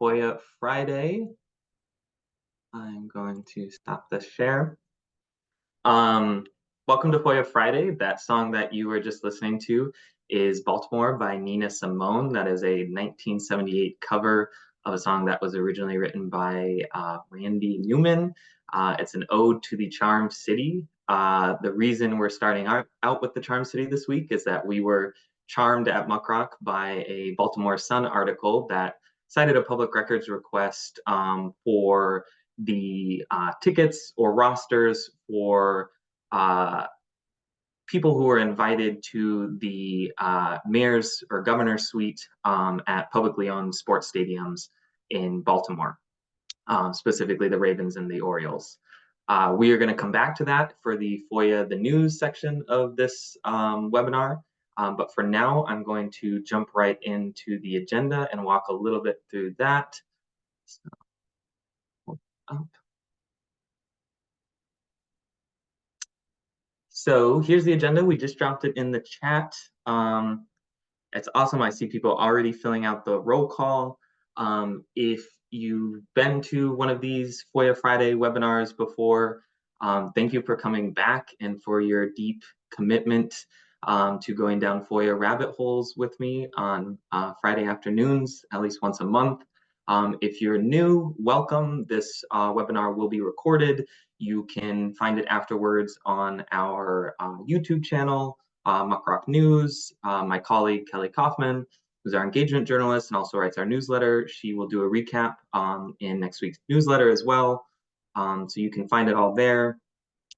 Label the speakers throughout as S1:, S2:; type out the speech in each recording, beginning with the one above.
S1: FOIA Friday. I'm going to stop the share. Um, Welcome to FOIA Friday. That song that you were just listening to is Baltimore by Nina Simone. That is a 1978 cover of a song that was originally written by Randy Newman. It's an ode to the Charm City. The reason we're starting out with the Charm City this week is that we were charmed at Muck Rock by a Baltimore Sun article that cited a public records request for the tickets or rosters for people who were invited to the mayor's or governor's suite at publicly owned sports stadiums in Baltimore, specifically the Ravens and the Orioles. We are going to come back to that for the FOIA, the news section of this webinar. But for now, I'm going to jump right into the agenda and walk a little bit through that. So here's the agenda. We just dropped it in the chat. It's awesome. I see people already filling out the roll call. If you've been to one of these FOIA Friday webinars before, thank you for coming back and for your deep commitment to going down FOIA rabbit holes with me on Friday afternoons, at least once a month. If you're new, welcome. This webinar will be recorded. You can find it afterwards on our YouTube channel, Muck Rock News. My colleague, Kelly Kaufman, who's our engagement journalist and also writes our newsletter, she will do a recap in next week's newsletter as well. So you can find it all there.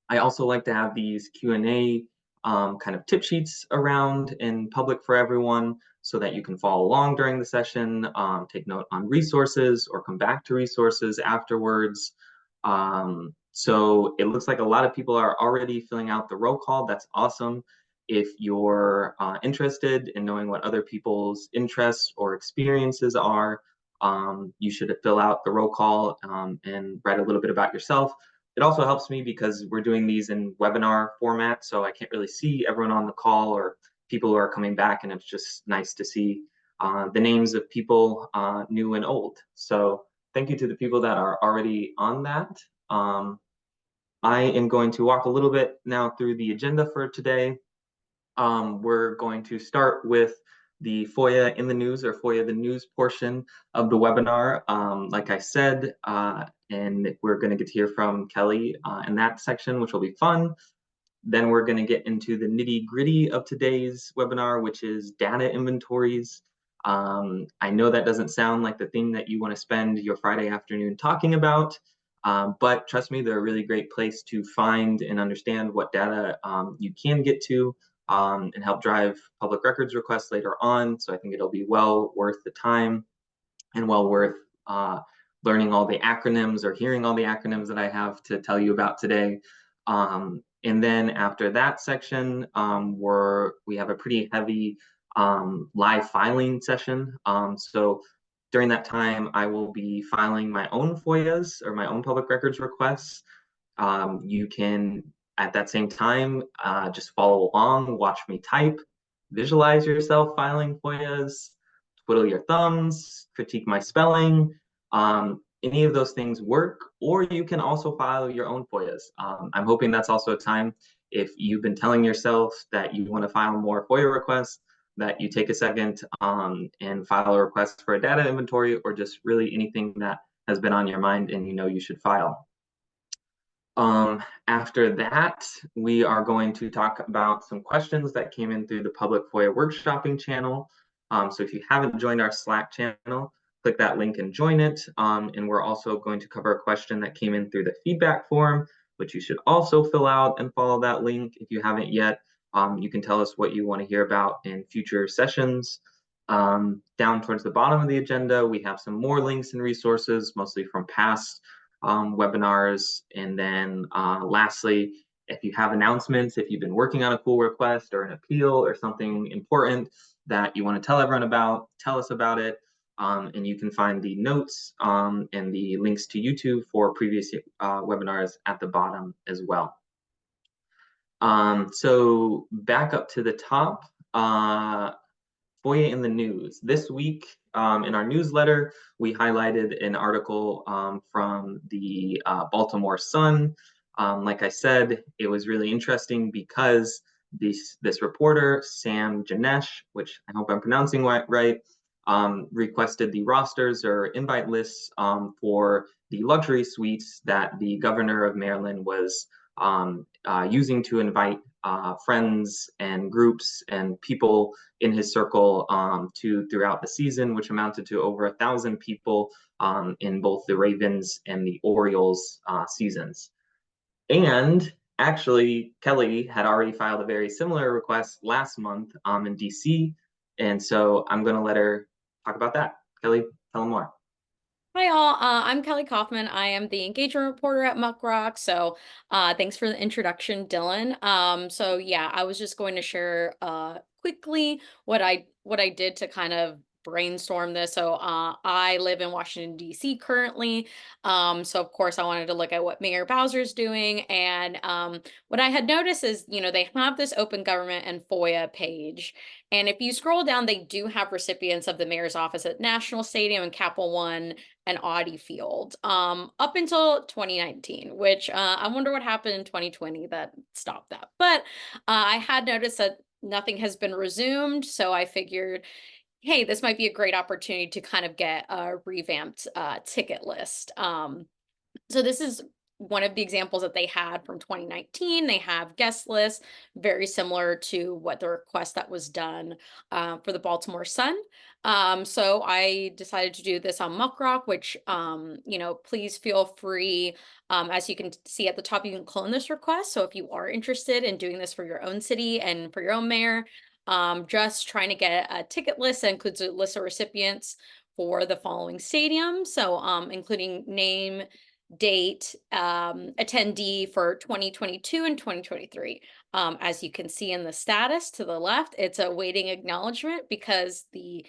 S1: I also like to have these Q&A kind of tip sheets around in public for everyone so that you can follow along during the session, take note on resources or come back to resources afterwards. So it looks like a lot of people are already filling out the roll call. That's awesome. If you're interested in knowing what other people's interests or experiences are, you should fill out the roll call and write a little bit about yourself. It also helps me because we're doing these in webinar format, so I can't really see everyone on the call or people who are coming back, and it's just nice to see the names of people new and old. So thank you to the people that are already on that. I am going to walk a little bit now through the agenda for today. We're going to start with the FOIA in the news or FOIA the news portion of the webinar. Like I said, and we're going to get to hear from Kelly in that section, which will be fun. Then we're going to get into the nitty gritty of today's webinar, which is data inventories. I know that doesn't sound like the thing that you want to spend your Friday afternoon talking about, but trust me, they're a really great place to find and understand what data you can get to and help drive public records requests later on. So I think it'll be well worth the time and well worth learning all the acronyms or hearing all the acronyms that I have to tell you about today. And then after that section, we have a pretty heavy live filing session. So during that time, I will be filing my own FOIAs or my own public records requests. You can, at that same time, just follow along, watch me type, visualize yourself filing FOIAs, twiddle your thumbs, critique my spelling. Any of those things work, or you can also file your own FOIAs. I'm hoping that's also a time, if you've been telling yourself that you want to file more FOIA requests, that you take a second and file a request for a data inventory or just really anything that has been on your mind and you know you should file. After that, we are going to talk about some questions that came in through the public FOIA workshopping channel. So if you haven't joined our Slack channel, click that link and join it. And we're also going to cover a question that came in through the feedback form, which you should also fill out and follow that link if you haven't yet. You can tell us what you want to hear about in future sessions. Down towards the bottom of the agenda, we have some more links and resources, mostly from past webinars. And then lastly, if you have announcements, if you've been working on a pull request or an appeal or something important that you want to tell everyone about, tell us about it. And you can find the notes and the links to YouTube for previous webinars at the bottom as well. So back up to the top, FOIA in the news. This week in our newsletter, we highlighted an article from the Baltimore Sun. Like I said, it was really interesting because this reporter, Sam Janesh, which I hope I'm pronouncing right, requested the rosters or invite lists for the luxury suites that the governor of Maryland was using to invite friends and groups and people in his circle to throughout the season, which amounted to over 1,000 people in both the Ravens and the Orioles seasons. And actually, Kelly had already filed a very similar request last month in DC. And so I'm going to let her talk about that. Kelly, tell them more.
S2: Hi all, I'm Kelly Kaufman. I am the engagement reporter at Muck Rock. So thanks for the introduction, Dylan. So yeah, I was just going to share quickly what I did to kind of brainstorm this. So I live in Washington, D.C. currently. So of course I wanted to look at what Mayor Bowser's doing. And what I had noticed is, they have this open government and FOIA page. And if you scroll down, they do have recipients of the mayor's office at National Stadium and Capital One and Audi Field up until 2019, which I wonder what happened in 2020 that stopped that. But I had noticed that nothing has been resumed. So I figured, hey, this might be a great opportunity to kind of get a revamped ticket list. So this is one of the examples that they had from 2019. They have guest lists, very similar to what the request that was done for the Baltimore Sun. So I decided to do this on Muck Rock, which, please feel free. As you can see at the top, you can clone this request. So if you are interested in doing this for your own city and for your own mayor, just trying to get a ticket list that includes a list of recipients for the following stadium. So including name, date, attendee for 2022 and 2023. As you can see in the status to the left, it's a waiting acknowledgement because the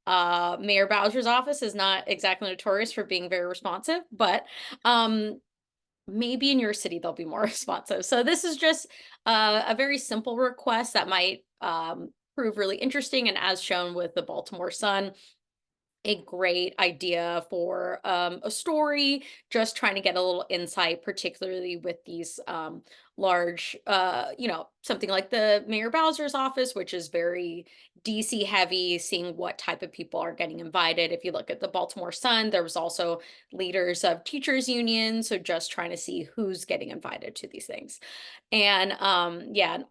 S2: Mayor Bowser's office is not exactly notorious for being very responsive, but maybe in your city they'll be more responsive. So this is just a very simple request that might prove really interesting. And as shown with the Baltimore Sun, a great idea for a story, just trying to get a little insight, particularly with these large, something like the Mayor Bowser's office, which is very DC heavy, seeing what type of people are getting invited. If you look at the Baltimore Sun, there was also leaders of teachers unions. So just trying to see who's getting invited to these things. And yeah,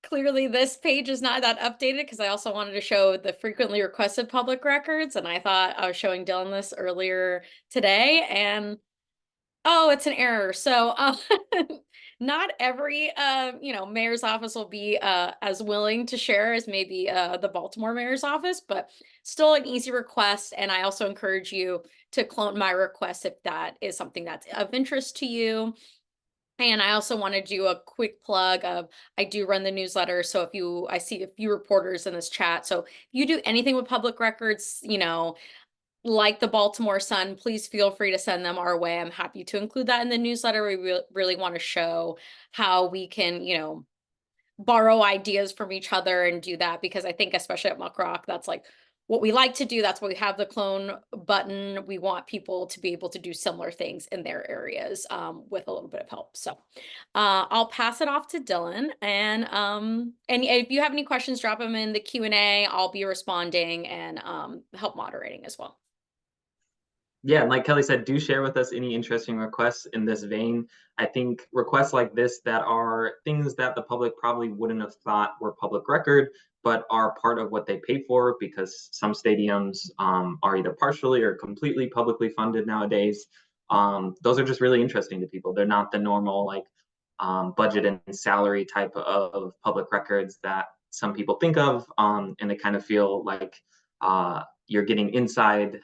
S2: clearly this page is not that updated because I also wanted to show the frequently requested public records, and I thought I was showing Dylan this earlier today, and oh, it's an error. So not every mayor's office will be as willing to share as maybe the Baltimore mayor's office, but still an easy request. And I also encourage you to clone my request if that is something that's of interest to you. And I also want to do a quick plug of I do run the newsletter. So I see a few reporters in this chat. So if you do anything with public records, like the Baltimore Sun, please feel free to send them our way. I'm happy to include that in the newsletter. We really want to show how we can, borrow ideas from each other and do that, because I think especially at Muck Rock, that's like what we like to do. That's why we have the clone button. We want people to be able to do similar things in their areas with a little bit of help. So I'll pass it off to Dylan, and if you have any questions, drop them in the Q&A. I'll be responding and help moderating as well.
S1: Yeah, and like Kelly said, do share with us any interesting requests in this vein. I think requests like this that are things that the public probably wouldn't have thought were public record, but are part of what they pay for, because some stadiums are either partially or completely publicly funded nowadays. Those are just really interesting to people. They're not the normal like budget and salary type of public records that some people think of, and they kind of feel like you're getting inside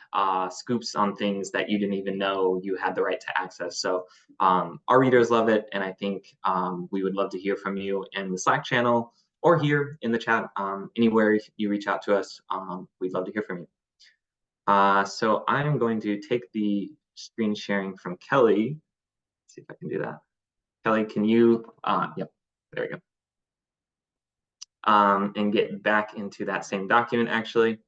S1: scoops on things that you didn't even know you had the right to access. So our readers love it, and I think we would love to hear from you in the Slack channel or here in the chat. Anywhere you reach out to us, we'd love to hear from you. So I'm going to take the screen sharing from Kelly. Let's see if I can do that. Kelly, can you, yep, there we go. And get back into that same document actually.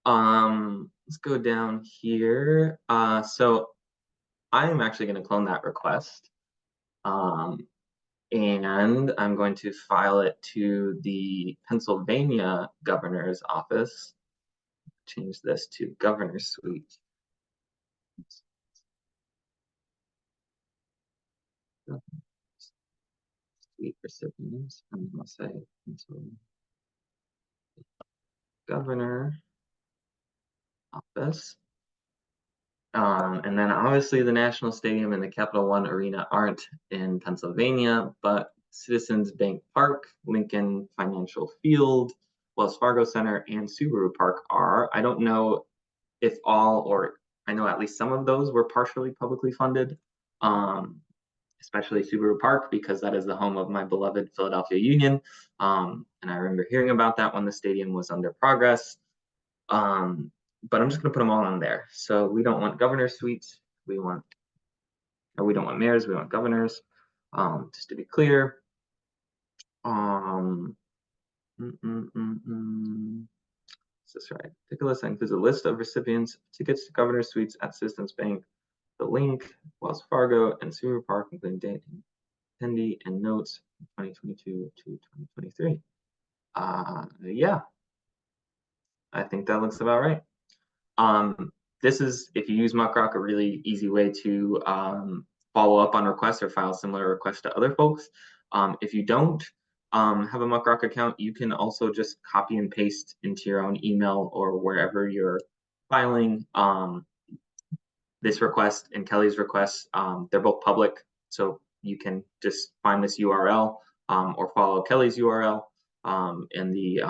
S1: Let's go down here. So I'm actually going to clone that request. Um, and I'm going to file it to the Pennsylvania governor's office. Change this to governor's suite. Suite recipients. I'm going to say governor office. And then obviously the National Stadium and the Capital One Arena aren't in Pennsylvania, but Citizens Bank Park, Lincoln Financial Field, Wells Fargo Center, and Subaru Park are. I don't know if all, or I know at least some of those were partially publicly funded, especially Subaru Park, because that is the home of my beloved Philadelphia Union. And I remember hearing about that when the stadium was under progress. But I'm just going to put them all on there. So we don't want governor suites. We don't want mayors. We want governors. Just to be clear. Um, Is this right? Take a list that includes a list of recipients, tickets to governor suites at Citizens Bank, the link, Wells Fargo, and Subaru Park, including date, attendee, and notes from 2022 to 2023. Yeah, I think that looks about right. This is, if you use Muckrock, a really easy way to follow up on requests or file similar requests to other folks. If you don't have a Muckrock account, you can also just copy and paste into your own email or wherever you're filing this request and Kelly's request. They're both public, so you can just find this URL or follow Kelly's URL in the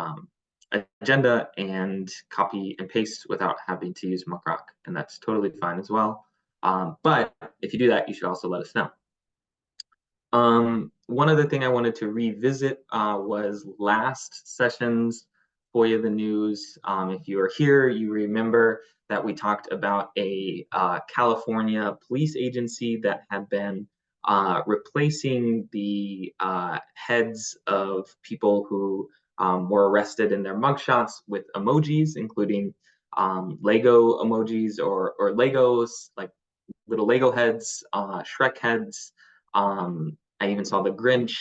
S1: agenda and copy and paste without having to use Muckrock, and that's totally fine as well. But if you do that, you should also let us know. One other thing I wanted to revisit was last session's FOIA the News. If you are here, you remember that we talked about a California police agency that had been replacing the heads of people who were arrested in their mugshots with emojis, including Lego emojis or Legos, like little Lego heads, Shrek heads. I even saw the Grinch,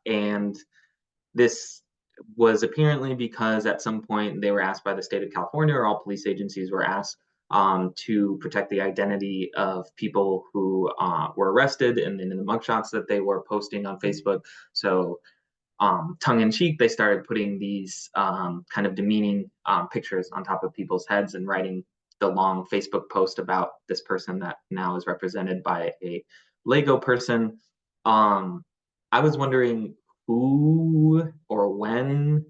S1: and this was apparently because at some point they were asked by the state of California, or all police agencies were asked to protect the identity of people who were arrested and in the mugshots that they were posting on Facebook. So tongue in cheek, they started putting these kind of demeaning pictures on top of people's heads and writing the long Facebook post about this person that now is represented by a Lego person. I was wondering who or when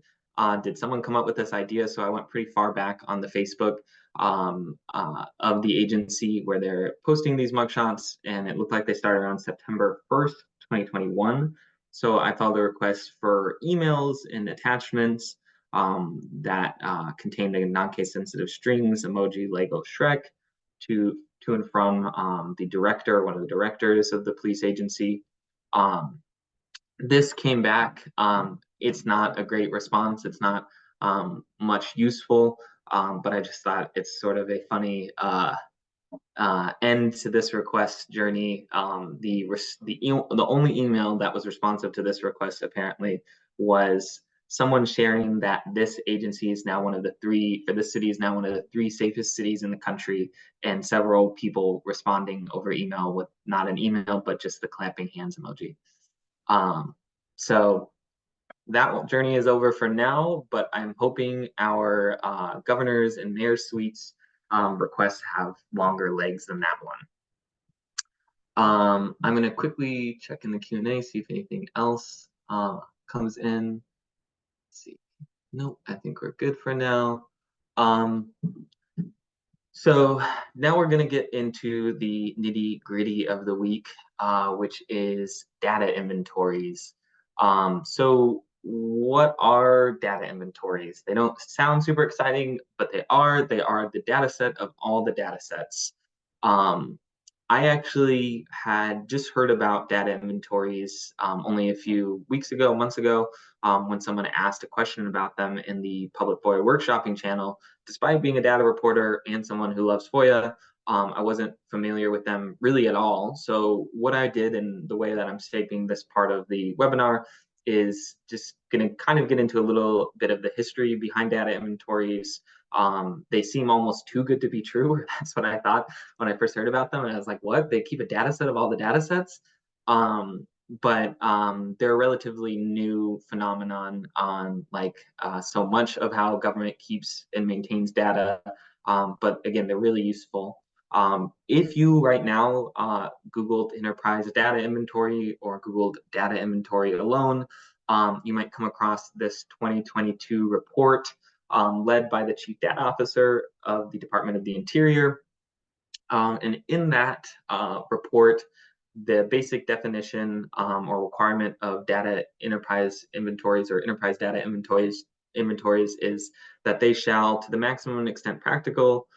S1: did someone come up with this idea? So I went pretty far back on the Facebook of the agency where they're posting these mugshots, and it looked like they started around September 1st, 2021. So I filed a request for emails and attachments that contain the non-case sensitive strings, emoji, Lego, Shrek, to and from the director, one of the directors of the police agency. This came back. It's not a great response. It's not much useful, but I just thought it's sort of a funny end to this request journey. The only email that was responsive to this request apparently was someone sharing that this agency is now one of the three, or this city is now one of the three safest cities in the country, and several people responding over email with not an email, but just the clapping hands emoji. So that journey is over for now, but I'm hoping our governors and mayor suites requests have longer legs than that one. I'm going to quickly check in the Q&A, see if anything else comes in. Let's see. Nope, I think we're good for now. So now we're going to get into the nitty gritty of the week, which is data inventories. So what are data inventories? They don't sound super exciting, but they are. They are the data set of all the data sets. I actually had just heard about data inventories only a few weeks ago, months ago, when someone asked a question about them in the public FOIA workshopping channel despite being a data reporter and someone who loves FOIA, I wasn't familiar with them really at all. So what I did, and the way that I'm shaping this part of the webinar, is just going to kind of get into a little bit of the history behind data inventories. They seem almost too good to be true. That's what I thought when I first heard about them. And I was like, what? They keep a data set of all the data sets? But they're a relatively new phenomenon on so much of how government keeps and maintains data. But again, they're really useful. If you right now Googled enterprise data inventory or Googled data inventory alone, you might come across this 2022 report led by the Chief Data Officer of the Department of the Interior. And in that report, the basic definition or requirement of data enterprise inventories or enterprise data inventories is that they shall, to the maximum extent practical,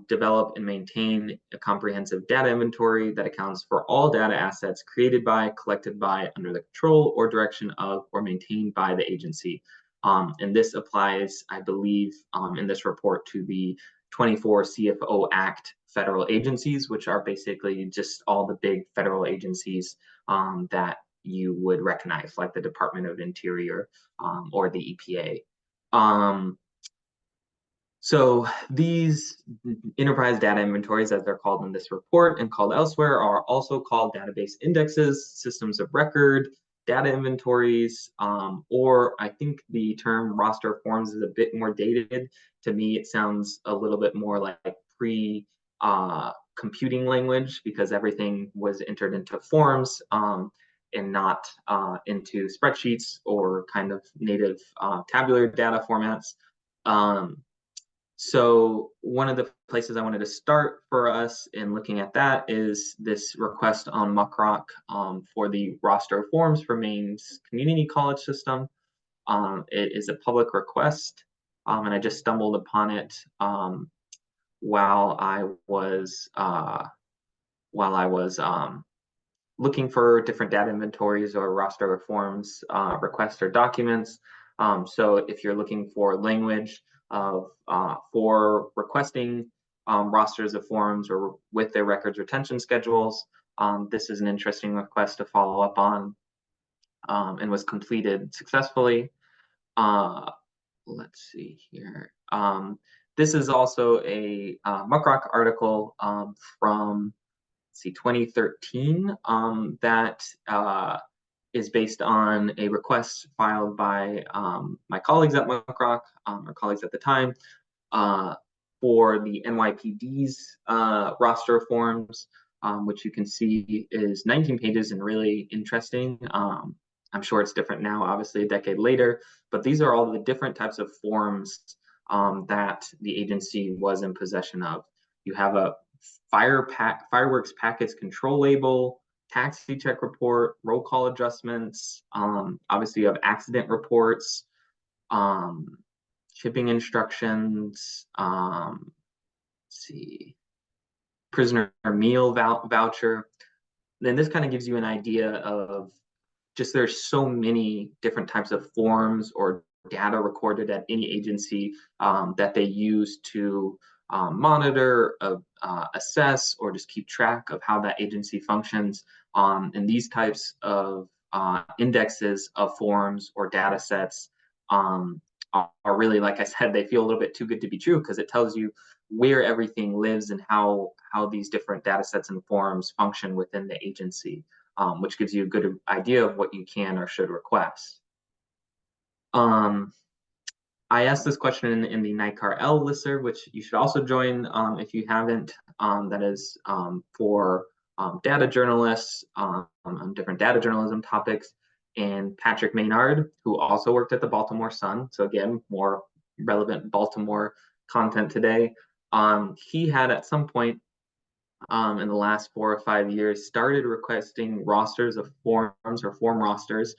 S1: develop and maintain a comprehensive data inventory that accounts for all data assets created by, collected by, under the control or direction of, or maintained by the agency. And this applies, I believe, in this report to the 24 CFO Act federal agencies, which are basically just all the big federal agencies that you would recognize, like the Department of Interior or the EPA. So these enterprise data inventories, as they're called in this report and called elsewhere, are also called database indexes, systems of record, data inventories, or I think the term roster forms is a bit more dated. To me, it sounds a little bit more like pre-computing language, because everything was entered into forms and not into spreadsheets or kind of native tabular data formats. So one of the places I wanted to start for us in looking at that is this request on Muckrock for the roster of forms for Maine's community college system. It is a public request, and I just stumbled upon it while I was looking for different data inventories or roster of forms requests or documents. So if you're looking for language for requesting rosters of forms or with their records retention schedules, this is an interesting request to follow up on and was completed successfully. Let's see here. This is also a Muckrock article from 2013 that is based on a request filed by my colleagues at Muckrock, or colleagues at the time, for the NYPD's roster of forms, which you can see is 19 pages and really interesting. I'm sure it's different now, obviously a decade later, but these are all the different types of forms that the agency was in possession of. You have a fireworks packets control label, taxi check report, roll call adjustments. Obviously, you have accident reports, shipping instructions. Let's see, prisoner meal voucher. Then this kind of gives you an idea of just there's so many different types of forms or data recorded at any agency that they use to monitor, assess, or just keep track of how that agency functions. And these types of indexes of forms or data sets are really, like I said, they feel a little bit too good to be true, because it tells you where everything lives and how these different data sets and forms function within the agency, which gives you a good idea of what you can or should request. I asked this question in the NICAR-L listserv, which you should also join if you haven't. That is for data journalists on different data journalism topics. And Patrick Maynard, who also worked at the Baltimore Sun, so again, more relevant Baltimore content today. He had at some point in the last 4 or 5 years started requesting rosters of forms or form rosters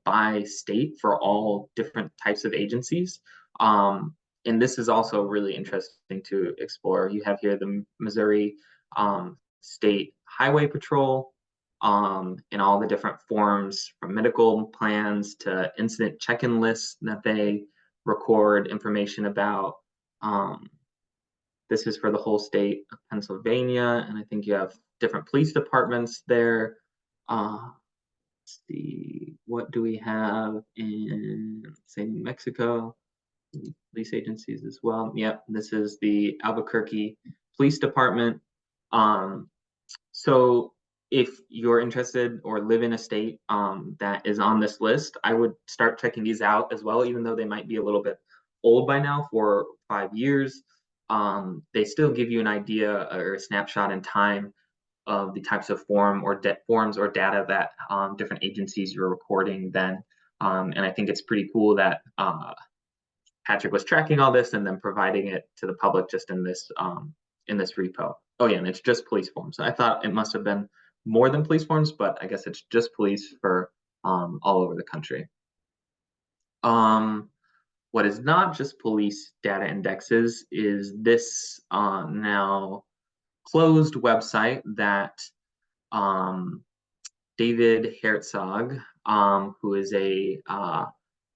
S1: by state for all different types of agencies. And this is also really interesting to explore. You have here the Missouri State Highway Patrol and all the different forms, from medical plans to incident check-in lists that they record information about. Um, this is for the whole state of Pennsylvania, and I think you have different police departments there. Let's see, what do we have in, say, New Mexico? Police agencies as well. Yep, this is the Albuquerque Police Department. Um, so if you're interested or live in a state that is on this list, I would start checking these out as well, even though they might be a little bit old by now, 4 or 5 years. They still give you an idea or a snapshot in time of the types of forms or data that different agencies are recording then. And I think it's pretty cool that Patrick was tracking all this and then providing it to the public just in this repo. Oh yeah, and it's just police forms. I thought it must have been more than police forms, but I guess it's just police for all over the country. Um, what is not just police data indexes is this now closed website that um, David Herzog, who is a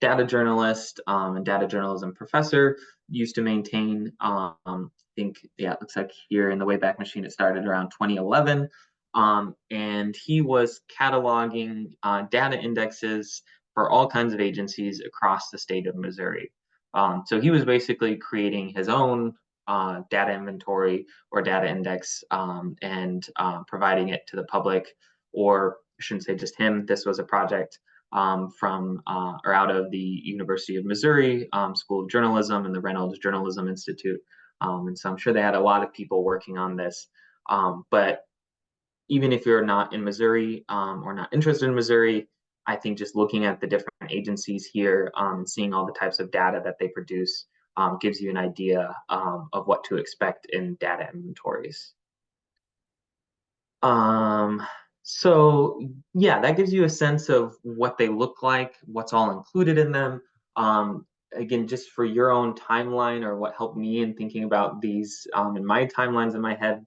S1: data journalist and data journalism professor, used to maintain. I think, yeah, it looks like here in the Wayback Machine, it started around 2011. And he was cataloging data indexes for all kinds of agencies across the state of Missouri. So he was basically creating his own data inventory or data index and providing it to the public, or I shouldn't say just him. This was a project from or out of the University of Missouri School of Journalism and the Reynolds Journalism Institute. And so I'm sure they had a lot of people working on this. But even if you're not in Missouri or not interested in Missouri, I think just looking at the different agencies here, seeing all the types of data that they produce gives you an idea of what to expect in data inventories. Um, so yeah, that gives you a sense of what they look like, what's all included in them. Again, just for your own timeline or what helped me in thinking about these in my timelines in my head,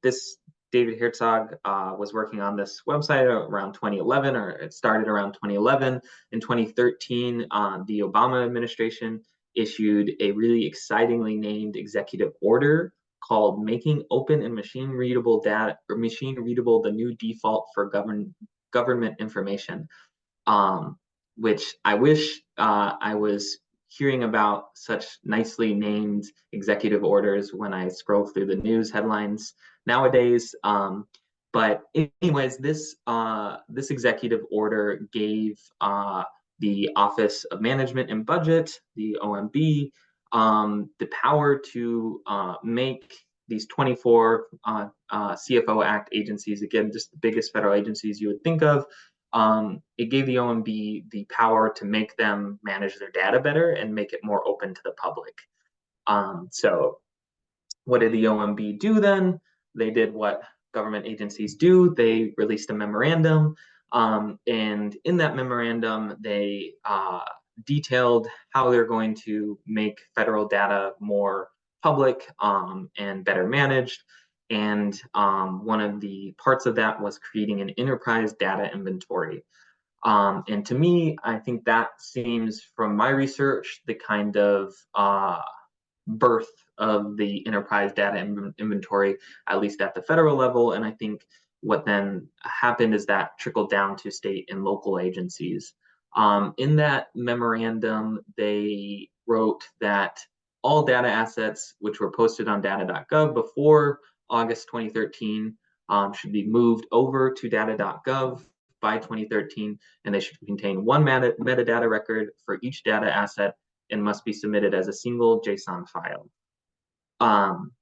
S1: this David Herzog was working on this website around 2011, or it started around 2011. In 2013, the Obama administration issued a really excitingly named executive order called Making Open and Machine Readable Data, or Machine Readable the New Default for Government Information, um, which I wish I was hearing about such nicely named executive orders when I scroll through the news headlines nowadays. But anyways, this executive order gave the Office of Management and Budget, the OMB, the power to make these 24 CFO Act agencies, again, just the biggest federal agencies you would think of. It gave the OMB the power to make them manage their data better and make it more open to the public. So what did the OMB do then? They did what government agencies do. They released a memorandum. And in that memorandum, they detailed how they're going to make federal data more public and better managed. And one of the parts of that was creating an enterprise data inventory. And to me, I think that seems, from my research, the kind of birth of the enterprise data inventory, at least at the federal level. And I think what then happened is that trickled down to state and local agencies. In that memorandum, they wrote that all data assets which were posted on data.gov before August 2013 should be moved over to data.gov by 2013, and they should contain one metadata record for each data asset and must be submitted as a single JSON file.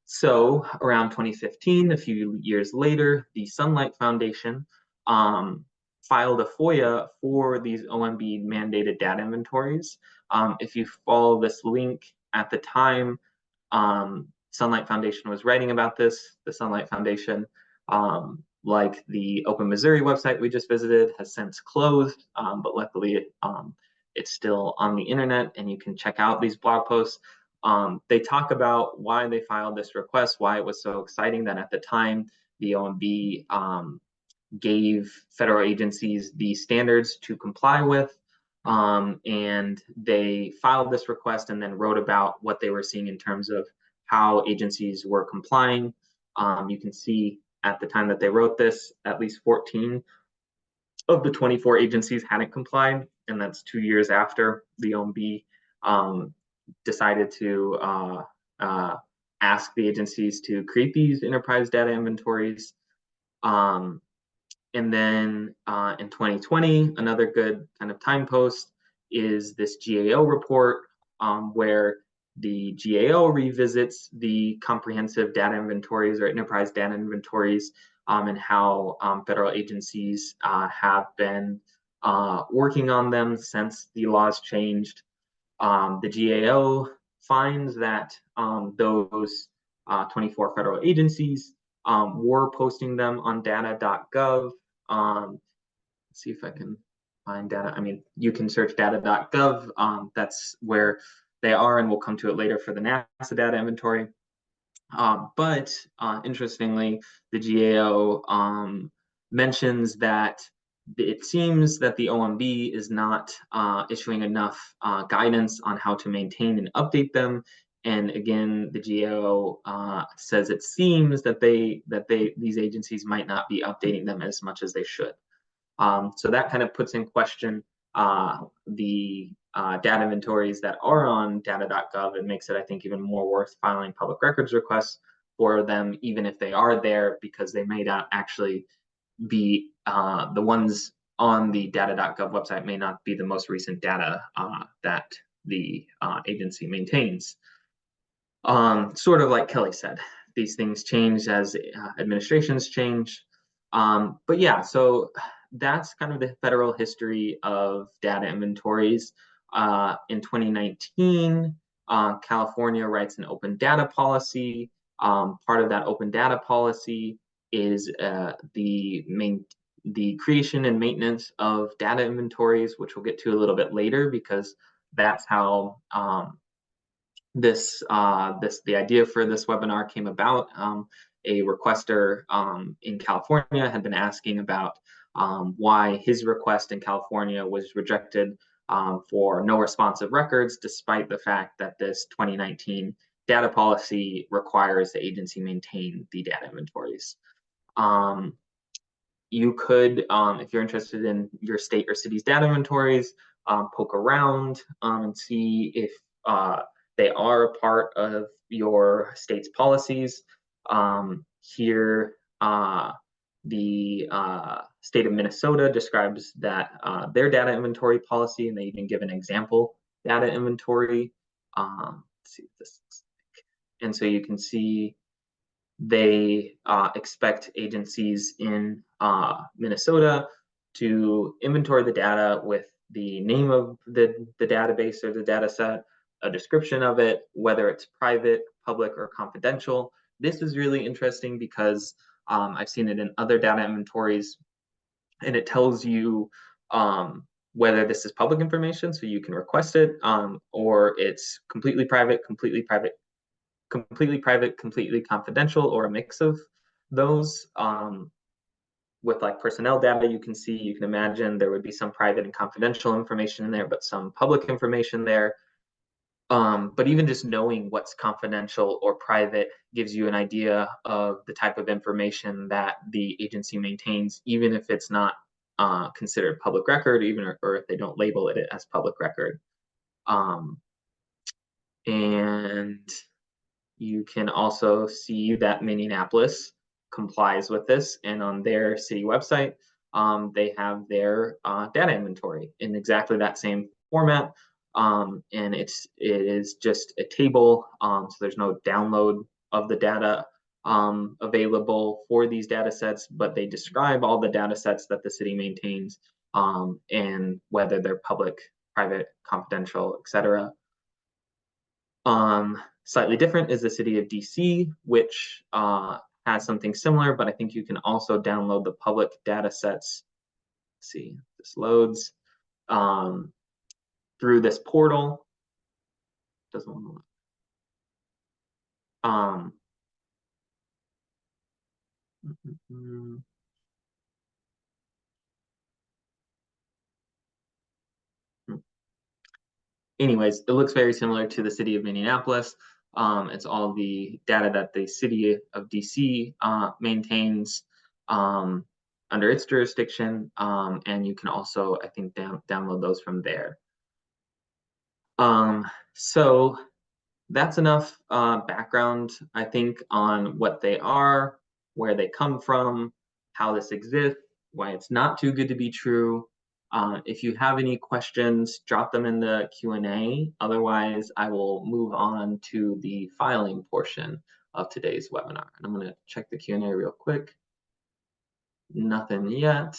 S1: So around 2015, a few years later, the Sunlight Foundation filed a FOIA for these OMB mandated data inventories. If you follow this link at the time, Sunlight Foundation was writing about this. The Sunlight Foundation, like the Open Missouri website we just visited, has since closed, but luckily it's still on the internet and you can check out these blog posts. They talk about why they filed this request, why it was so exciting that at the time the OMB gave federal agencies the standards to comply with. and they filed this request and then wrote about what they were seeing in terms of how agencies were complying. You can see at the time that they wrote this, at least 14 of the 24 agencies hadn't complied, and that's 2 years after the OMB decided to ask the agencies to create these enterprise data inventories. Um, and then in 2020, another good kind of time post is this GAO report, where the GAO revisits the comprehensive data inventories or enterprise data inventories, and how federal agencies have been working on them since the laws changed. The GAO finds that those 24 federal agencies were posting them on data.gov. Let's see if I can find data. I mean, you can search data.gov. That's where they are, and we'll come to it later for the NASA data inventory. But interestingly, the GAO mentions that it seems that the OMB is not issuing enough guidance on how to maintain and update them. And again, the GAO says it seems that these agencies might not be updating them as much as they should. So that kind of puts in question the data inventories that are on data.gov and makes it, I think, even more worth filing public records requests for them, even if they are there, because they may not actually be the ones on the data.gov website may not be the most recent data that the agency maintains. Sort of like Kelly said, these things change as administrations change. But yeah, so that's kind of the federal history of data inventories. In 2019, California writes an open data policy. Part of that open data policy is the creation and maintenance of data inventories, which we'll get to a little bit later, because that's how the idea for this webinar came about. A requester in California had been asking about why his request in California was rejected for no responsive records, despite the fact that this 2019 data policy requires the agency maintain the data inventories. You could, if you're interested in your state or city's data inventories, poke around and see if they are a part of your state's policies. Here, the state of Minnesota describes that their data inventory policy, and they even give an example data inventory. Let's see what this looks like. And so you can see they expect agencies in Minnesota to inventory the data with the name of the database or the data set, a description of it, whether it's private, public, or confidential. This is really interesting because I've seen it in other data inventories, and it tells you whether this is public information, so you can request it, or it's completely private, completely confidential, or a mix of those. With like personnel data, you can imagine there would be some private and confidential information in there, but some public information there. But even just knowing what's confidential or private gives you an idea of the type of information that the agency maintains, even if it's not considered public record, or if they don't label it as public record. And you can also see that Minneapolis complies with this, and on their city website, they have their data inventory in exactly that same format. And it is just a table, so there's no download of the data available for these data sets, but they describe all the data sets that the city maintains, and whether they're public, private, confidential, etc. Slightly different is the city of DC, which has something similar, but I think you can also download the public data sets. Let's see, this loads through this portal. Doesn't want to look. anyways, it looks very similar to the city of Minneapolis. It's all the data that the city of DC maintains um, under its jurisdiction, and you can also, I think, download those from there. So that's enough background, I think, on what they are, where they come from, how this exists, why it's not too good to be true. If you have any questions, drop them in the Q&A. Otherwise, I will move on to the filing portion of today's webinar. And I'm going to check the Q&A real quick. Nothing yet.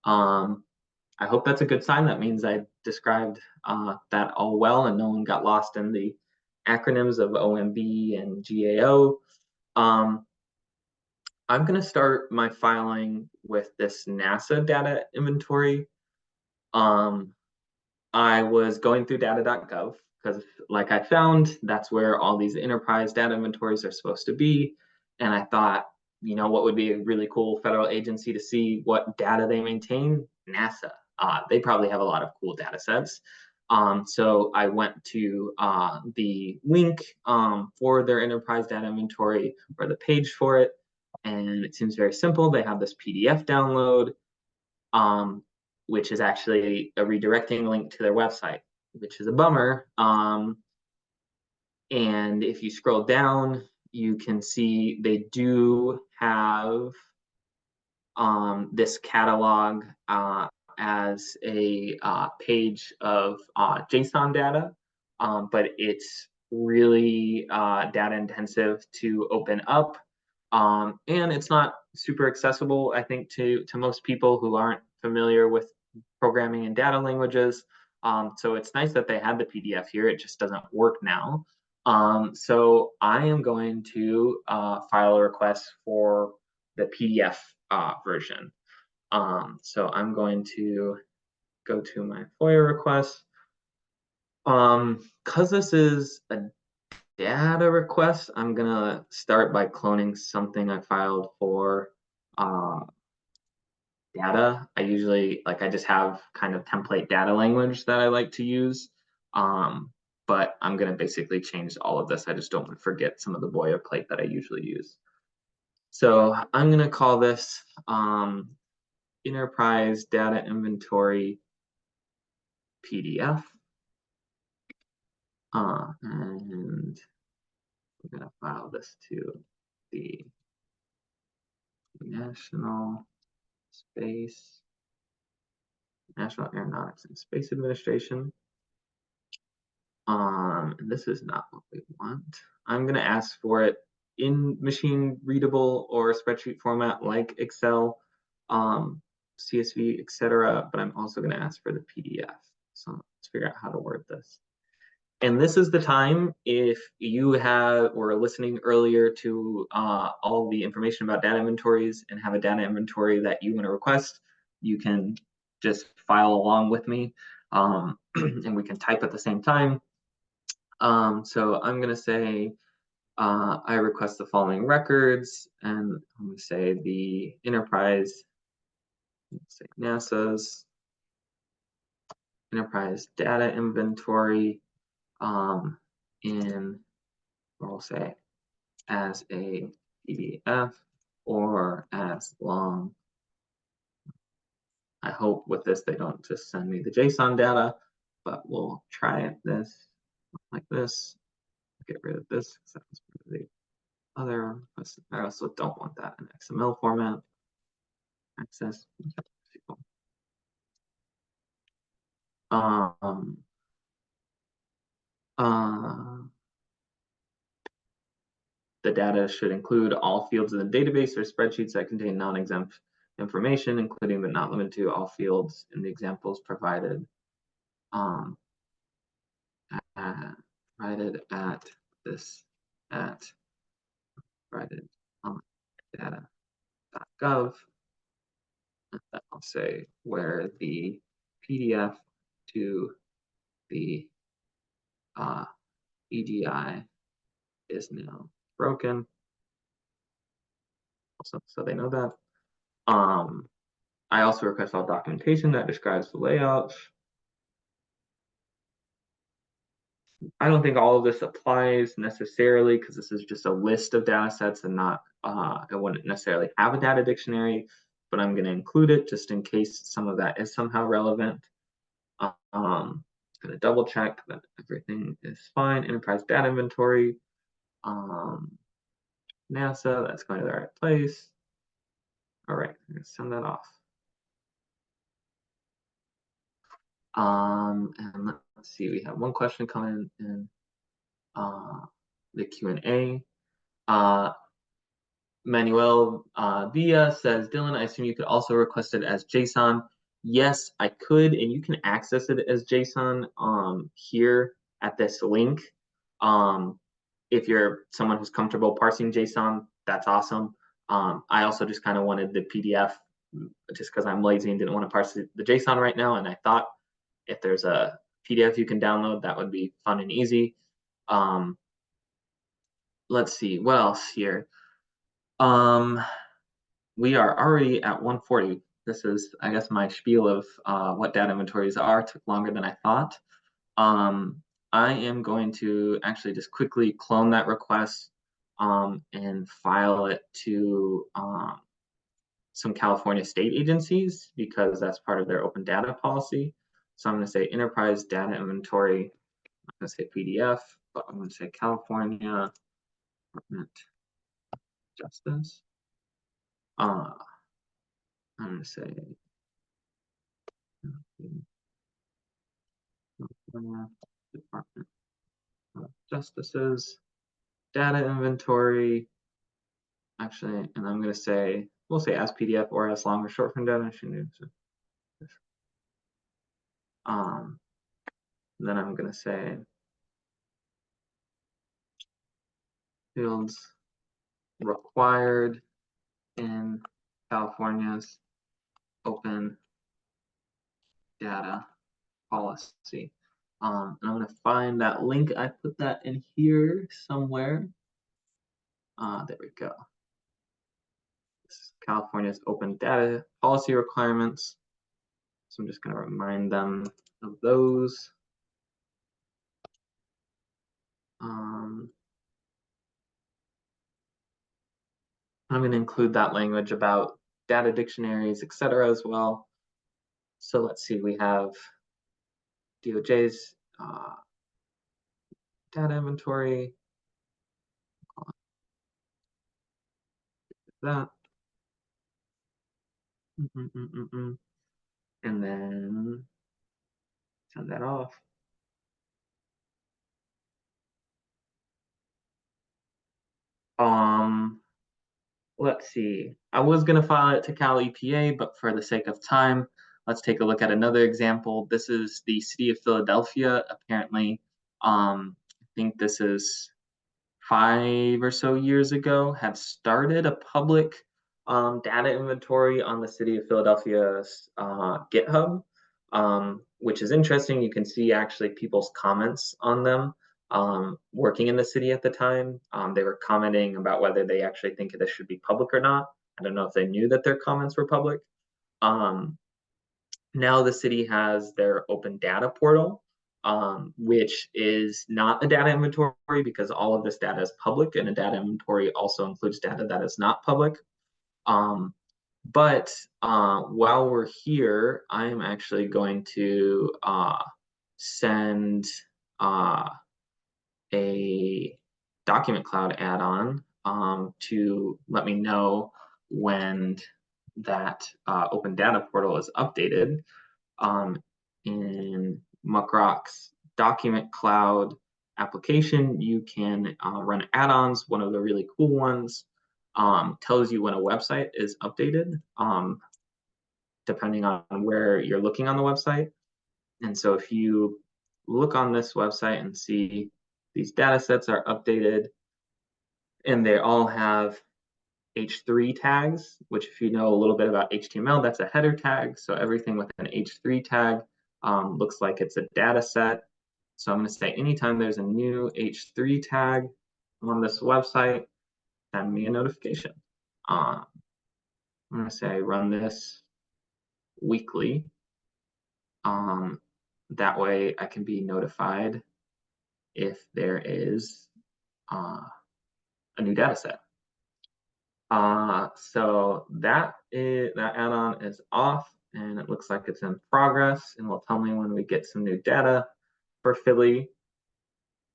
S1: I hope that's a good sign. That means I described that all well and no one got lost in the acronyms of OMB and GAO. I'm going to start my filing with this NASA data inventory. I was going through data.gov because, like I found, that's where all these enterprise data inventories are supposed to be. And I thought, what would be a really cool federal agency to see what data they maintain? NASA. They probably have a lot of cool data sets. So I went to the link for their enterprise data inventory or the page for it. And it seems very simple. They have this PDF download. Which is actually a redirecting link to their website, which is a bummer. And if you scroll down, you can see they do have this catalog as a page of JSON data, but it's really data intensive to open up. And it's not super accessible, I think, to most people who aren't familiar with programming and data languages. So it's nice that they had the PDF here. It just doesn't work now. So I am going to file a request for the PDF version. So I'm going to go to my FOIA request. Because this is a data request, I'm gonna start by cloning something I filed for data. I usually, I just have kind of template data language that I like to use. But I'm gonna basically change all of this. I just don't want to forget some of the boilerplate that I usually use. So I'm gonna call this Enterprise Data Inventory PDF. And we're gonna file this to the National Aeronautics and Space Administration. And this is not what we want. I'm gonna ask for it in machine readable or spreadsheet format like Excel, CSV, etc. But I'm also gonna ask for the PDF. So let's figure out how to word this. And this is the time, if you were listening earlier to all the information about data inventories and have a data inventory that you want to request, you can just file along with me, and we can type at the same time. So I'm going to say I request the following records, and I'm going to say the enterprise, let's say NASA's enterprise data inventory in, we'll say, as a PDF or as long. I hope with this they don't just send me the JSON data, but we'll try it this like this. Get rid of this because that was the other. I also don't want that in XML format. Access. Um, uh, the data should include all fields in the database or spreadsheets that contain non-exempt information, including but not limited to all fields in the examples provided. Provided at this at provided on data.gov. And then I'll say where the PDF to the EDI is now broken. So they know that. I also request all documentation that describes the layout. I don't think all of this applies necessarily because this is just a list of data sets and not, I wouldn't necessarily have a data dictionary, but I'm going to include it just in case some of that is somehow relevant. Going to double check that everything is fine. Enterprise data inventory, NASA, that's going to the right place. All right, I'm going to send that off. And let's see, we have one question coming in the Q&A. Manuel Villa says, Dylan, I assume you could also request it as JSON. Yes, I could, and you can access it as JSON here at this link. If you're someone who's comfortable parsing JSON, that's awesome. I also just kind of wanted the PDF just because I'm lazy and didn't want to parse the JSON right now. And I thought if there's a PDF you can download, that would be fun and easy. Let's see, what else here? We are already at 140. This is, I guess, my spiel of what data inventories are. Took longer than I thought. I am going to actually just quickly clone that request and file it to some California state agencies because that's part of their open data policy. So I'm going to say enterprise data inventory. I'm going to say PDF, but I'm going to say California Department of Justice. I'm going to say California Department of Justice's data inventory. Actually, and I'm going to say, we'll say as PDF or as long or short form data. Um, then I'm going to say fields required in California's open data policy. And I'm going to find that link. I put that in here somewhere. There we go. This is California's open data policy requirements. So I'm just going to remind them of those. I'm going to include that language about data dictionaries, etc. as well. So let's see, we have DOJ's data inventory. That. And then send that off. Let's see. I was going to file it to Cal EPA, but for the sake of time, let's take a look at another example. This is the city of Philadelphia. Apparently, I think this is 5 or so years ago, have started a public data inventory on the city of Philadelphia's GitHub, which is interesting. You can see actually people's comments on them working in the city at the time. They were commenting about whether they actually think this should be public or not. I don't know if they knew that their comments were public. Now the city has their open data portal, which is not a data inventory because all of this data is public, and a data inventory also includes data that is not public. But while we're here, I'm actually going to send a document cloud add-on to let me know when that open data portal is updated. In Muckroc's document cloud application, you can run add-ons. One of the really cool ones tells you when a website is updated, depending on where you're looking on the website. And so if you look on this website and see these data sets are updated and they all have H3 tags, which if you know a little bit about HTML, that's a header tag. So everything with an H3 tag looks like it's a data set. So I'm going to say anytime there's a new H3 tag on this website, send me a notification. I'm going to say run this weekly. That way I can be notified if there is a new data set. So that add-on is off, and it looks like it's in progress, and will tell me when we get some new data for Philly.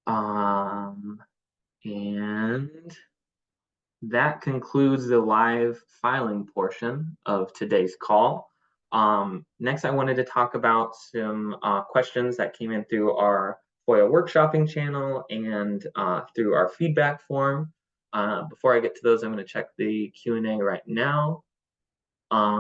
S1: And that concludes the live filing portion of today's call. Next, I wanted to talk about some questions that came in through our FOIA workshopping channel and through our feedback form. Before I get to those, I'm going to check the Q&A right now.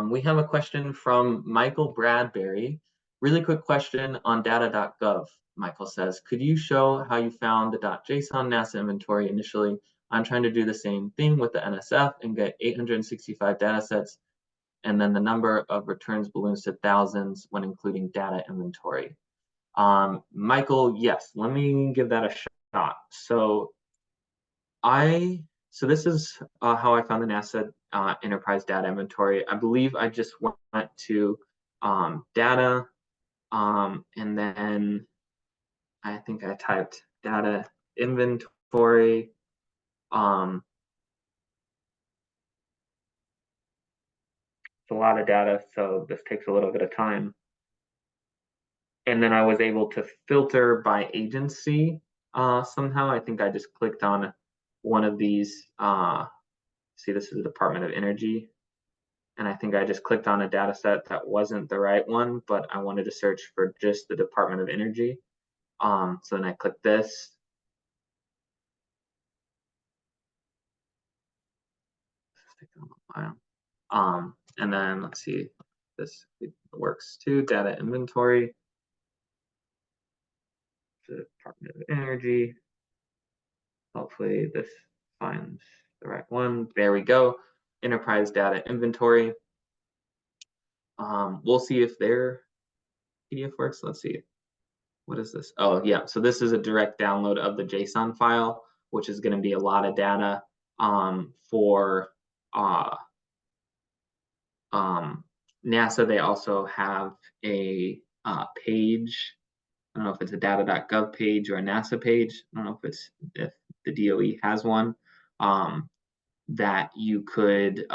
S1: We have a question from Michael Bradbury. Really quick question on data.gov. Michael says, could you show how you found the .json NASA inventory initially? I'm trying to do the same thing with the NSF and get 865 data sets, and then the number of returns balloons to thousands when including data inventory. Michael, yes, let me give that a shot. So this is how I found the NASA enterprise data inventory. I believe I just went to data, and then I think I typed data inventory. It's a lot of data, so this takes a little bit of time. And then I was able to filter by agency somehow. I think I just clicked on one of these. See, this is the Department of Energy. And I think I just clicked on a data set that wasn't the right one, but I wanted to search for just the Department of Energy. So then I clicked this. And then let's see, this works too, data inventory, the Department of Energy. Hopefully this finds the right one. There we go, enterprise data inventory. We'll see if their PDF works. Let's see. What is this? Oh, yeah. So this is a direct download of the JSON file, which is going to be a lot of data for NASA. They also have a page. I don't know if it's a data.gov page or a NASA page. I don't know if the DOE has one that you could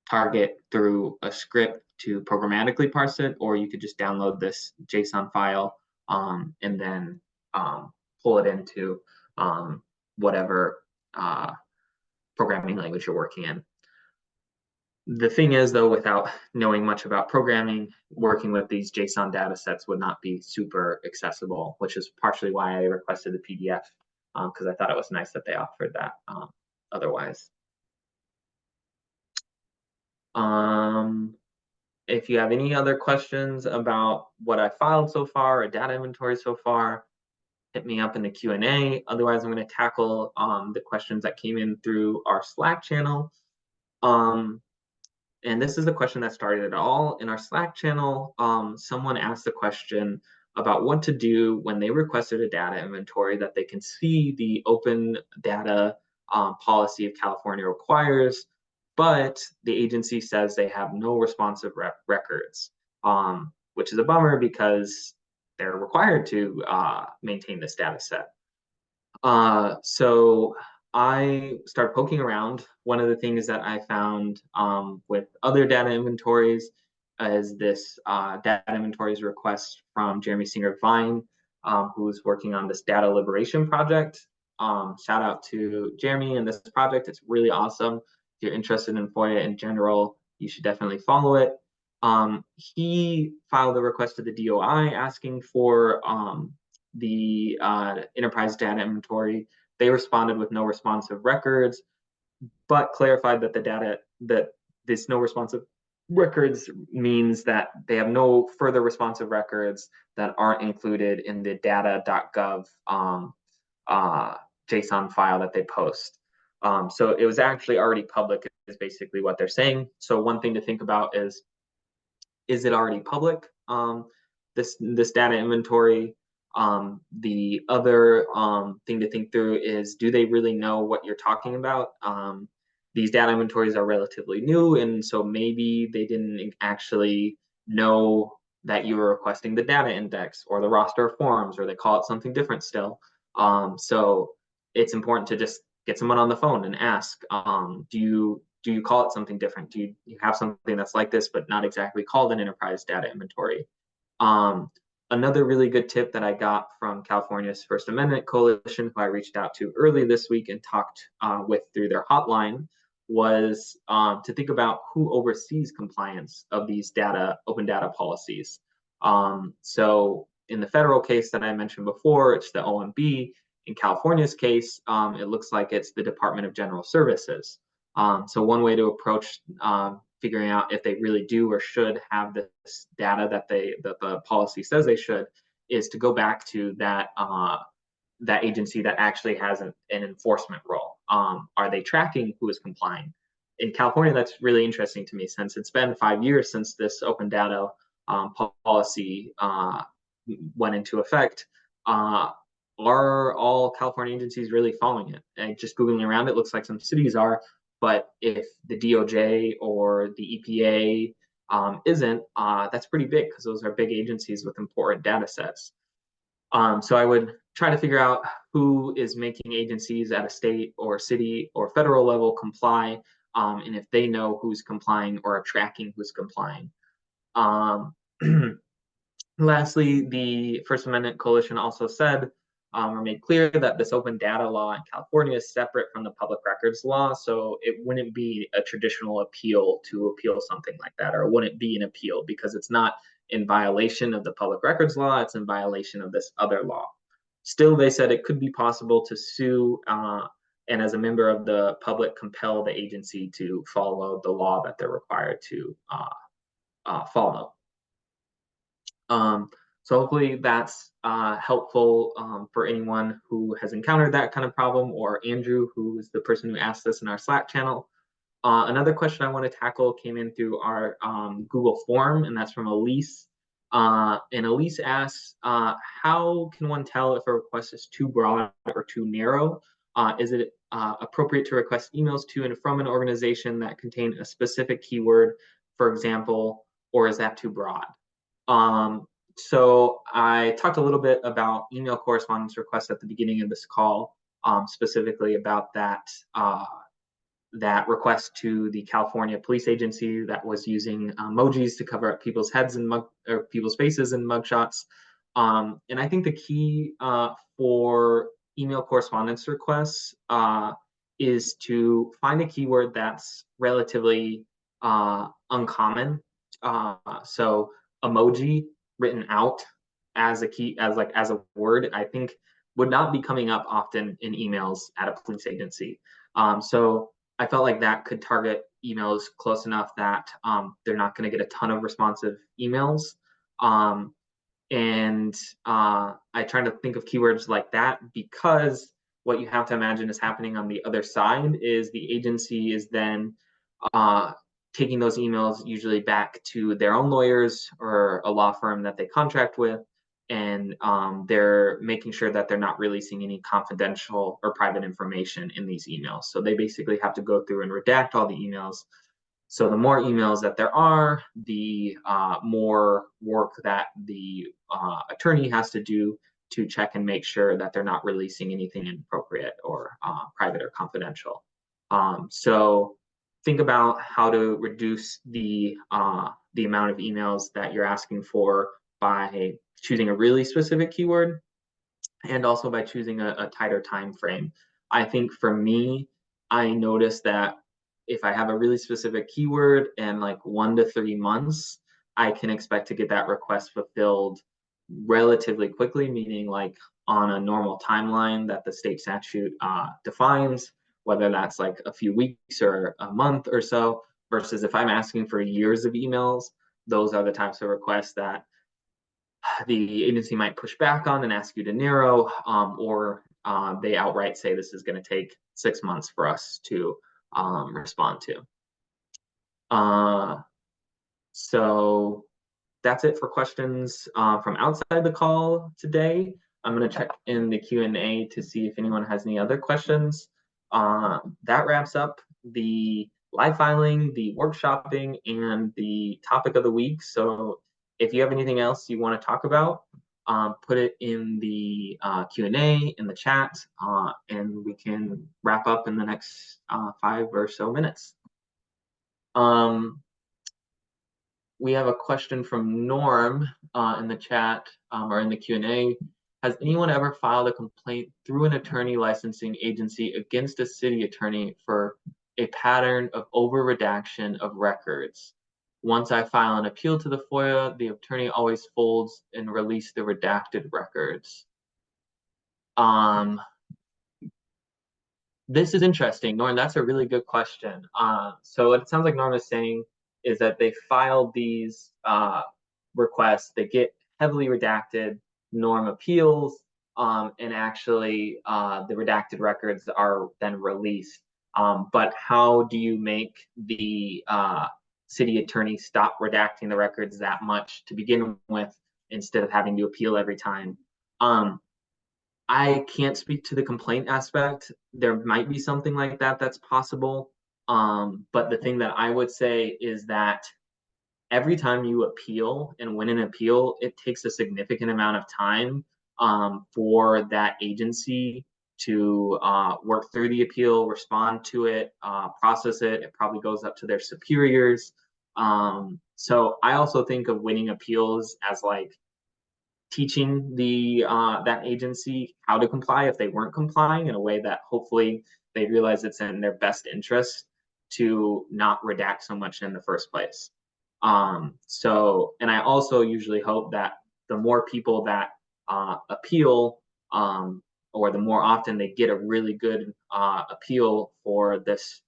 S1: target through a script to programmatically parse it, or you could just download this JSON file and then pull it into whatever programming language you're working in. The thing is, though, without knowing much about programming, working with these JSON data sets would not be super accessible, which is partially why I requested the PDF, because I thought it was nice that they offered that otherwise. If you have any other questions about what I filed so far or data inventory so far, hit me up in the Q&A. Otherwise, I'm going to tackle the questions that came in through our Slack channel. And this is the question that started it all. In our Slack channel, someone asked the question about what to do when they requested a data inventory that they can see the open data policy of California requires, but the agency says they have no responsive records, which is a bummer because they're required to maintain this data set. So I started poking around. One of the things that I found with other data inventories is this data inventories request from Jeremy Singer Vine, who's working on this data liberation project. Shout out to Jeremy and this project. It's really awesome. If you're interested in FOIA in general, you should definitely follow it. He filed a request to the DOI asking for the enterprise data inventory. They responded with no responsive records, but clarified that the data, that this no responsive records means that they have no further responsive records that aren't included in the data.gov JSON file that they post. So it was actually already public is basically what they're saying. So one thing to think about is it already public? This data inventory. The other thing to think through is, do they really know what you're talking about? These data inventories are relatively new, and so maybe they didn't actually know that you were requesting the data index or the roster of forms, or they call it something different still. So it's important to just get someone on the phone and ask, do you call it something different? Do you have something that's like this but not exactly called an enterprise data inventory? Um, Another really good tip that I got from California's First Amendment Coalition, who I reached out to early this week and talked with through their hotline, was to think about who oversees compliance of these open data policies. So in the federal case that I mentioned before, it's the OMB. In California's case, it looks like it's the Department of General Services. So one way to approach figuring out if they really do or should have this data that the policy says they should is to go back to that agency that actually has an enforcement role. Are they tracking who is complying? In California, that's really interesting to me since it's been 5 years since this open data policy went into effect. Are all California agencies really following it? And just Googling around, it looks like some cities are, but if the DOJ or the EPA isn't, that's pretty big because those are big agencies with important data sets. So I would try to figure out who is making agencies at a state or city or federal level comply, and if they know who's complying or are tracking who's complying. Um, Lastly, the First Amendment Coalition also said or made clear that this open data law in California is separate from the public records law, so it wouldn't be a traditional appeal to appeal something like that, or it wouldn't be an appeal because it's not in violation of the public records law, it's in violation of this other law. Still, they said it could be possible to sue and as a member of the public compel the agency to follow the law that they're required to follow. So hopefully that's helpful for anyone who has encountered that kind of problem, or Andrew, who is the person who asked this in our Slack channel. Another question I want to tackle came in through our Google form, and that's from Elise. And Elise asks, how can one tell if a request is too broad or too narrow? Is it appropriate to request emails to and from an organization that contain a specific keyword, for example, or is that too broad? So I talked a little bit about email correspondence requests at the beginning of this call, specifically about that request to the California Police Agency that was using emojis to cover up people's heads and or people's faces in mugshots. And I think the key for email correspondence requests is to find a keyword that's relatively uncommon. So emoji written out as a key, as a word, I think would not be coming up often in emails at a police agency. So I felt like that could target emails close enough that they're not going to get a ton of responsive emails. And I try to think of keywords like that because what you have to imagine is happening on the other side is the agency is then uh, taking those emails usually back to their own lawyers or a law firm that they contract with, and they're making sure that they're not releasing any confidential or private information in these emails. So they basically have to go through and redact all the emails. So the more emails that there are, the more work that the attorney has to do to check and make sure that they're not releasing anything inappropriate or private or confidential. So think about how to reduce the amount of emails that you're asking for by choosing a really specific keyword and also by choosing a tighter time frame. I think for me, I noticed that if I have a really specific keyword and like 1 to 3 months, I can expect to get that request fulfilled relatively quickly, meaning like on a normal timeline that the state statute defines, whether that's like a few weeks or a month or so, versus if I'm asking for years of emails, those are the types of requests that the agency might push back on and ask you to narrow, or they outright say this is going to take 6 months for us to respond to. So that's it for questions from outside the call today. I'm going to check in the Q&A to see if anyone has any other questions. That wraps up the live filing, the workshopping, and the topic of the week. So if you have anything else you want to talk about, put it in the Q&A in the chat, and we can wrap up in the next 5 or so minutes. Um, we have a question from Norm in the chat, or in the Q&A. Has anyone ever filed a complaint through an attorney licensing agency against a city attorney for a pattern of over-redaction of records? Once I file an appeal to the FOIA, the attorney always folds and release the redacted records. This is interesting, Norm. That's a really good question. So what it sounds like Norm is saying is that they filed these requests, they get heavily redacted, Norm appeals, and actually the redacted records are then released. But how do you make the city attorney stop redacting the records that much to begin with instead of having to appeal every time? I can't speak to the complaint aspect. There might be something like that that's possible. But the thing that I would say is that every time you appeal and win an appeal, it takes a significant amount of time for that agency to work through the appeal, respond to it, process it. It probably goes up to their superiors. So I also think of winning appeals as like teaching the that agency how to comply if they weren't complying in a way that hopefully they realize it's in their best interest to not redact so much in the first place. And I also usually hope that the more people that appeal, or the more often they get a really good appeal for this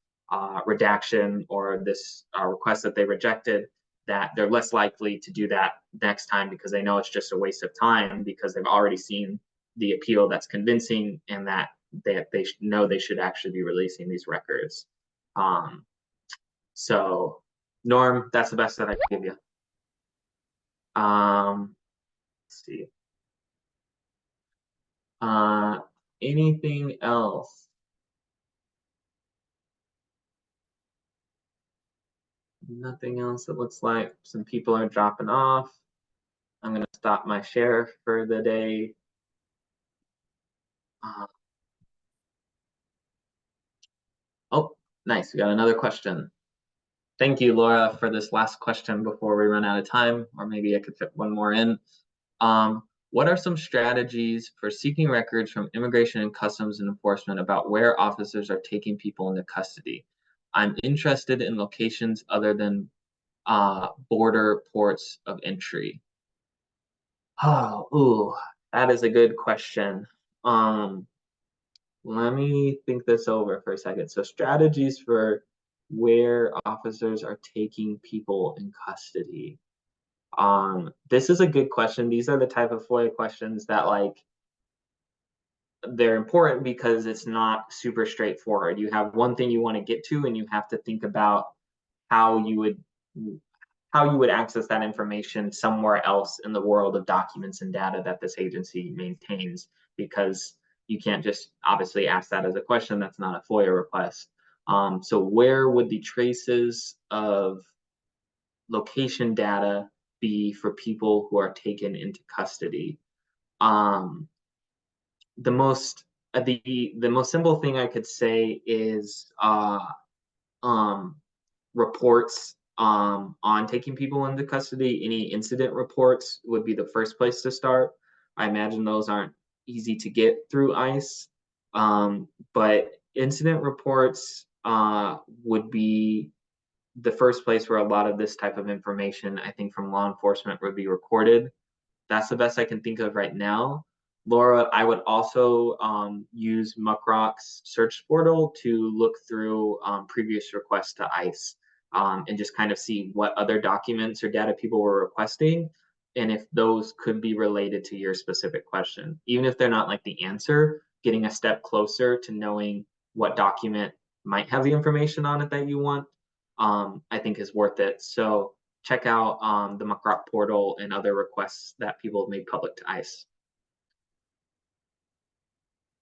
S1: redaction or this request that they rejected, that they're less likely to do that next time because they know it's just a waste of time because they've already seen the appeal that's convincing and that they know they should actually be releasing these records. So, Norm, that's the best that I can give you. Let's see. Anything else? Nothing else. It looks like some people are dropping off. I'm going to stop my share for the day. Oh, nice. We got another question. Thank you, Laura, for this last question before we run out of time, or maybe I could fit one more in. What are some strategies for seeking records from Immigration and Customs Enforcement about where officers are taking people into custody? I'm interested in locations other than border ports of entry. Oh, ooh, that is a good question. Let me think this over for a second. So strategies for where officers are taking people in custody. This is a good question. These are the type of FOIA questions that like they're important because it's not super straightforward. You have one thing you want to get to, and you have to think about how you would how you would access that information somewhere else in the world of documents and data that this agency maintains, because you can't just obviously ask that as a question. That's not a FOIA request. So where would the traces of location data be for people who are taken into custody? The most the most simple thing I could say is um, reports on taking people into custody. Any incident reports would be the first place to start. I imagine those aren't easy to get through ICE, but incident reports would be the first place where a lot of this type of information, I think, from law enforcement would be recorded. That's the best I can think of right now. Laura, I would also use Muckrock's search portal to look through previous requests to ICE, and just kind of see what other documents or data people were requesting, and if those could be related to your specific question. Even if they're not like the answer, getting a step closer to knowing what document might have the information on it that you want, I think is worth it. So check out the Muckrock portal and other requests that people have made public to ICE.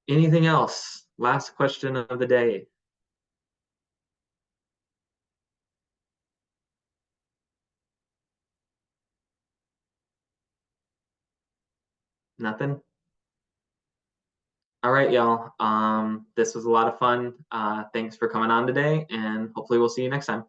S1: Anything else? Last question of the day. Nothing. All right, y'all. This was a lot of fun. Thanks for coming on today, and hopefully we'll see you next time.